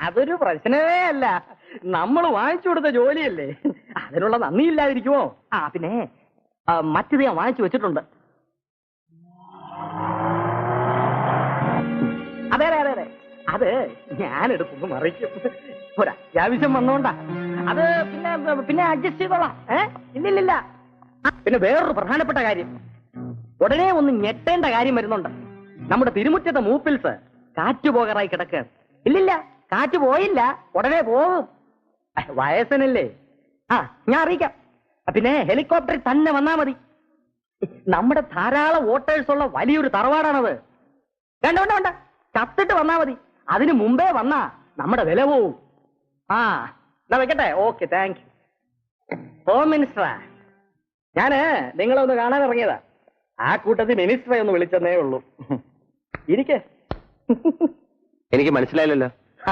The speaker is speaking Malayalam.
അതൊരു പ്രശ്നമേ അല്ല. നമ്മൾ വാങ്ങിച്ചു കൊടുത്ത ജോലിയല്ലേ, അതിനുള്ള നന്ദിയില്ലാതിരിക്കുമോ? പിന്നെ മറ്റത് ഞാൻ വാങ്ങിച്ചു വെച്ചിട്ടുണ്ട്. അതെ അതെ അതെ അതെ, അത് ഞാനെടുത്തൊന്ന് മറിക്കും. ഒരത്യാവശ്യം വന്നോണ്ടാ. അത് പിന്നെ പിന്നെ അഡ്ജസ്റ്റ് ചെയ്തോളാം. ഇല്ലില്ല. പിന്നെ വേറൊരു പ്രധാനപ്പെട്ട കാര്യം, ഉടനെ ഒന്ന് ഞെട്ടേണ്ട കാര്യം വരുന്നുണ്ട്. നമ്മുടെ തിരുമുറ്റത്തെ മൂപ്പിൽസ് കാറ്റ് പോകാറായി കിടക്കുകയാണ്. ഇല്ലില്ല, കാറ്റ് പോയില്ല, ഉടനെ പോവും. വയസ്സനല്ലേ. ഞാൻ അറിയിക്കാം. പിന്നെ ഹെലികോപ്റ്ററിൽ തന്നെ വന്നാ മതി. നമ്മുടെ ധാരാളം വോട്ടേഴ്സ് ഉള്ള വലിയൊരു തറവാടാണത്. വേണ്ട വേണ്ട വേണ്ട, ചത്തിട്ട് വന്നാ മതി. അതിന് മുമ്പേ വന്നാ നമ്മുടെ വില പോവും. എന്നാ വെക്കട്ടെ. Okay, thank you. ഹോം മിനിസ്റ്ററാ, ഞാന് നിങ്ങളെ ഒന്ന് കാണാൻ ഇറങ്ങിയതാ. ആ കൂട്ടത്തിൽ മിനിസ്റ്ററെ ഒന്ന് വിളിച്ചെന്നേ ഉള്ളൂ. എനിക്ക് മനസ്സിലായില്ലല്ലോ.